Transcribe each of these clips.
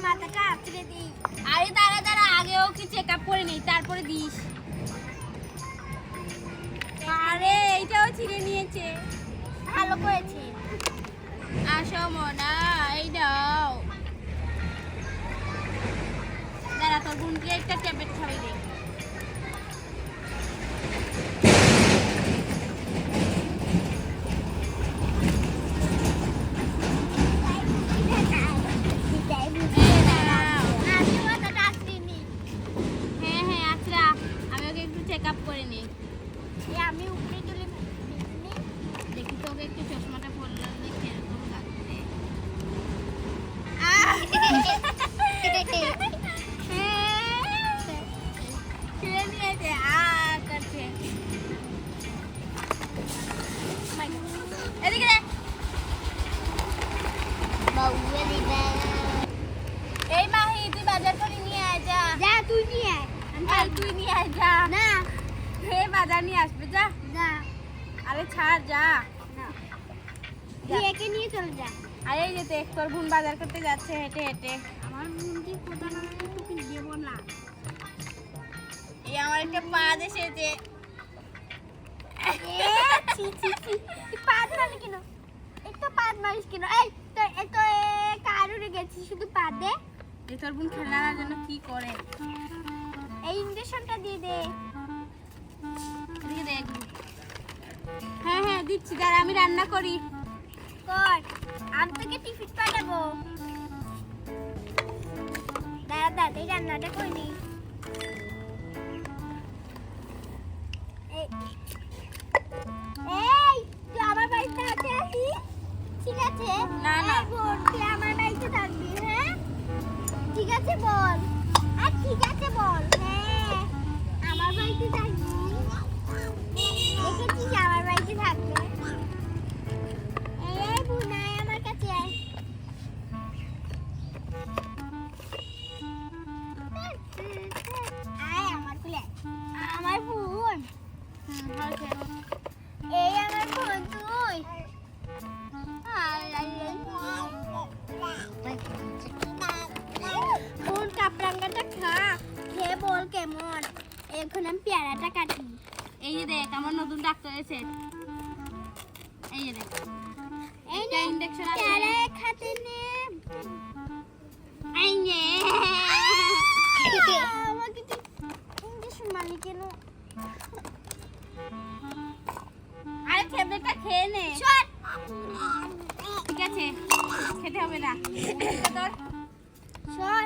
মাথাটা আঁচড়ে দিই। আরে দাঁড়া দাঁড়া, আগেও কি চেক আপ করে নেই তারপরে দিস। আরে এইটাও ছিঁড়ে নিয়েছে। ভালো করেছে। আসো মোনা, এই দাও। দাঁড়া, তোর বোনকে একটা ট্যাবলেট খাওয়াই দে। আমি মাথাটা আঁচড়ে নিই। হ্যাঁ হ্যাঁ, আচ্ছা আমি ওকে একটু চেক আপ করে নিই। আমি উপরে তুলে নিই। দেখি তোকে একটু চশমাটা পরলে কিরকম লাগবে। ছিঁড়ে নিয়েছে, করছে। এদিকে রে। এই মাহি, তুই বাজার করে নিয়ে আয় যা। যা তুই নিয়ে আয়। এই তুই নিয়ে আয় যা। না হে বাজার নিয়ে আসবে যা। যা আরে ছাড় যা। না তুই একে নিয়ে চলে যা। আরে এই যে দেখ, তোর বোন বাজার করতে যাচ্ছে হেঁটে হেঁটে। আমার বোনকে কোথা না তোকে দেবো না। এই আমার একটা পা এসেছে। ছি ছি ছি, তুই পাদ মারিস কেন? একটু পাদ মারিস কেন? এই তো এত কারুরে গেছিস শুধু পাদে। এই তোর বোন খেলার জন্য কি করে। এই ইঞ্জেকশনটা দিয়ে দে। এদিকে দেখ। হ্যাঁ হ্যাঁ দিচ্ছি, দাঁড়া আমি রান্না করি। কর, আমি তোকে টিফিন পাঠাবো। দাঁড়া তাড়াতাড়ি রান্নাটা করে নি। এই তুই আমার বাড়িতে আছে আসিস, ঠিক আছে? না, না। এই বোন, তুই আমার বাড়িতে থাকবি, হ্যাঁ? ঠিক আছে বল। আর ঠিক আছে বল। হ্যাঁ, আমার বাড়িতে থাকবি। দেখেছিস আমার বাড়িতে থাকবে। এই বোন, আয় আমার কাছে আয়। আয় আমার কোলে। আমার বোন, হয়েছে। এই আমার বোন তুই। বোন কাপড়াঙ্গাটা খা, খেয়ে বল কেমন। এখন আমি পেয়ারাটা কাটি। এই যে দেখ, আমার নতুন ডাক্তার এসেছে। এই যে দেখ, এই একটা নে, ইনজেকশন আছে। পেয়ারা খাতে নে। এই নে। আমাকে তুই ইঞ্জেকশন মারলি কেন? আরে ট্যাবলেটটা খেয়ে নে। সর। ঠিক আছে, খেতে হবে না। তোর সর।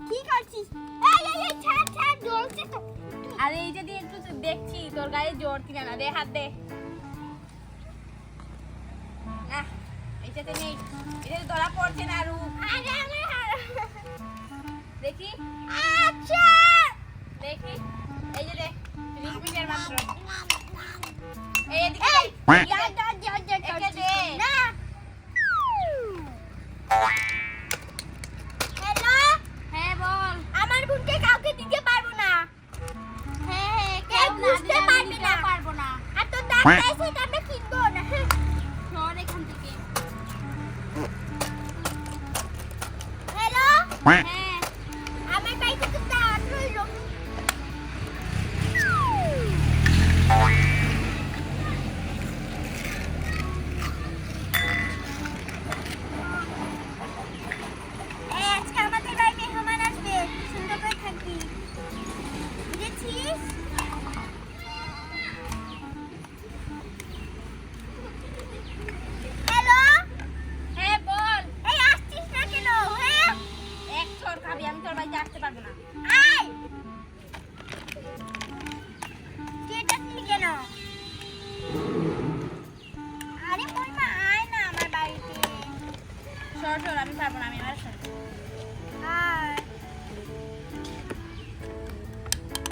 কি করছিস? এই এই এই ছাড় ছাড়, জ্বলছে তো। আরে এই যে দিয়ে একটু দেখছি তোর গায়ে জ্বর কিনা না। দে হাত দে। না, এইটাতে নেই। এটাতে ধরা পড়ছে না আরু। আরে আমার দেখি আচ্ছা। দেখি, এই যে দেখ, 30 মিনিটের মাত্র। এই এদিকে এই দে। যা যা যা যা একে দে। না। হ্যালো, হ্যাঁ বল। আমার বোনকে কাউকে দিতে পারবো না। হ্যাঁ হ্যাঁ, কেউ বুঝতে পারবে না। পারবো না। আর তোর ডাক্তার এসে এটা আমরা কিনবো না। সর এখান থেকে। হ্যালো, হ্যাঁ, আমার বাড়িতে তো দাওয়াত রইল। এই আজকে আমাদের বাড়ি মেহমান আসবে, সুন্দর করে থাকবি, বুঝেছিস? হ্যালো, হ্যাঁ বল। এই আসছিস না কেন? হ্যাঁ, এক চড় খাবি, আমি তোর বাড়িতে আসতে পারবো না। আয়। তুই এটা নিলি কেন? আরে মহিমা, আয় না আমার বাড়িতে। সর সর, আমি পারবো না, আমি আর আসবো না। আয়।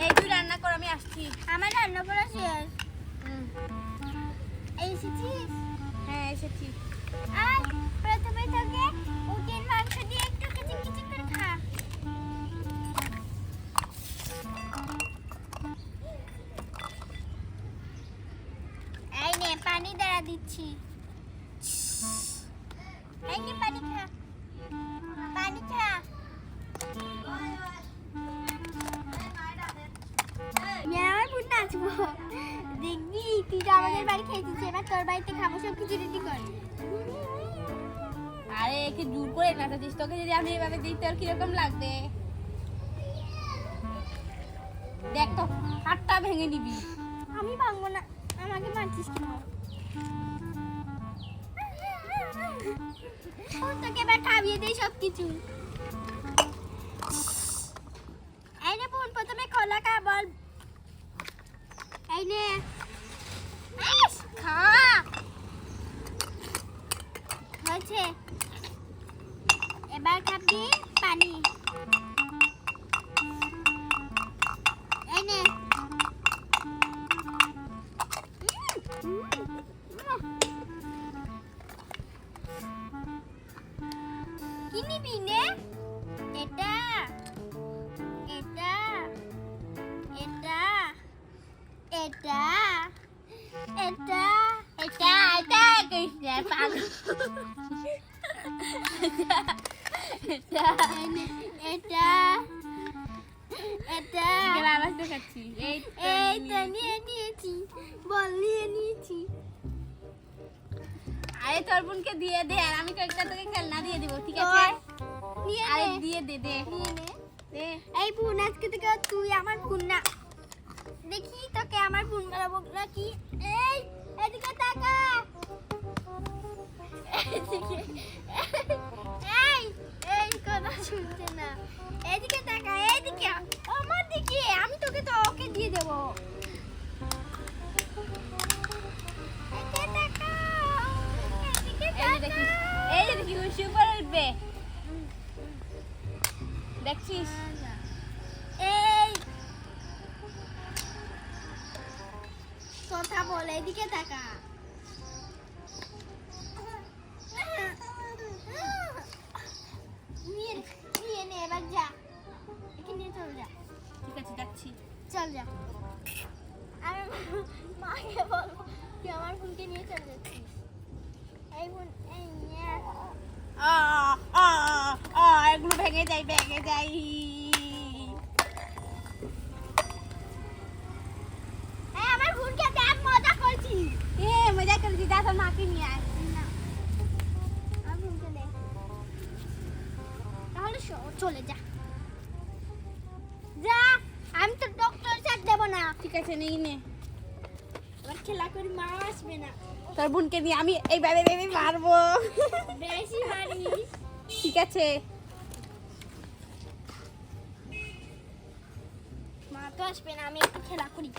এই তুই রান্না কর, আমি আসছি। আমার রান্না করা শেষ। হুম, এসেছিস? হ্যাঁ এসেছি। আয়, প্রথমে তোকে উটের মাংস দিয়ে একটু কিছু কিছু করে খা। এই নে পানি দ্বারা দিচ্ছি। এই নে পানি খা। আমাদের বাড়ি খেয়েছিস, এবার তোর বাড়িতে খাবো, সব কিছু রেডি কর। আরে একে জোর করে নাচাচ্ছিস, তোকে যদি আমি এভাবে দিই তোর কিরকম লাগবে? দেখ তো হাতটা ভেঙে নিবি। আমি ভাঙবো না, আমাকে মারছিস কেন? তোকে এবার খাইয়ে দেই সব কিছু। এই নে বোন, প্রথমে কলা খা, বল। এই নে, ইস, খা। হয়েছে, এবার খাবি পানি। এই নে। কি নিবি নে? এটা, এটা, এটা, এটা, এটা, এটা এটা কৃষ্ণ পাগল। এটা এই নে, এটা, এটা। গেলা আওয়াজ দেখাচ্ছি। এইটা নিয়ে নিয়েছি, বল নিয়ে নিয়েছি। আরে তোর বোনকে দিয়ে দে, আর আমি কয়েকটা তোকে খেলনা দিয়ে দিব, ঠিক আছে? নিয়ে আরে নে, দিয়ে দে দে নিয়ে নে। দে। এই বোন, আজকে থেকে তুই আমার বোন না। দেখি তোকে আমার বোন বানাবো নাকি। এই, এদিকে তাকা। এদিকে, এই, এই কথা শুনছে না। এদিকে তাকা, এদিকে, আমার দিকে। আমি তোকে তো ওকে দিয়ে দেবো। এদিকে তাকা, এদিকে এই যে তাকা। দেখিস, এই যে দেখিস, ওই উপরে উঠবে, দেখছিস? এই, কথা বল, এদিকে তাকা। নিয়ে নিয়ে নে, এবার যা, একে নিয়ে চল যা, ঠিক আছে যাচ্ছি। চল যা। আমি মাকে বলবো তুই আমার বোনকে নিয়ে চল যাচ্ছিস। এই বোন, এই নিয়ে। আ আ আ এগুলো ভেঙে যাই, ভেঙে যাই। এই আমার বোনকে দেখ, মজা করছি। এ মজা করেছি, যা তোর মাকে নিয়ে আয়। না, আমার বোনকে দে, তাহলে চলে যা, যা। আমি তো ডক্টর স্যার দেবো না। ঠিক আছে নিয়ে নে। এবার খেলা করি, মা আসবে না। তোর বোনকে নিয়ে আমি এইভাবে ভেবে মারবো। বেশি মারিস। ঠিক আছে। মা তো আসবে না, আমি একটু খেলা করি।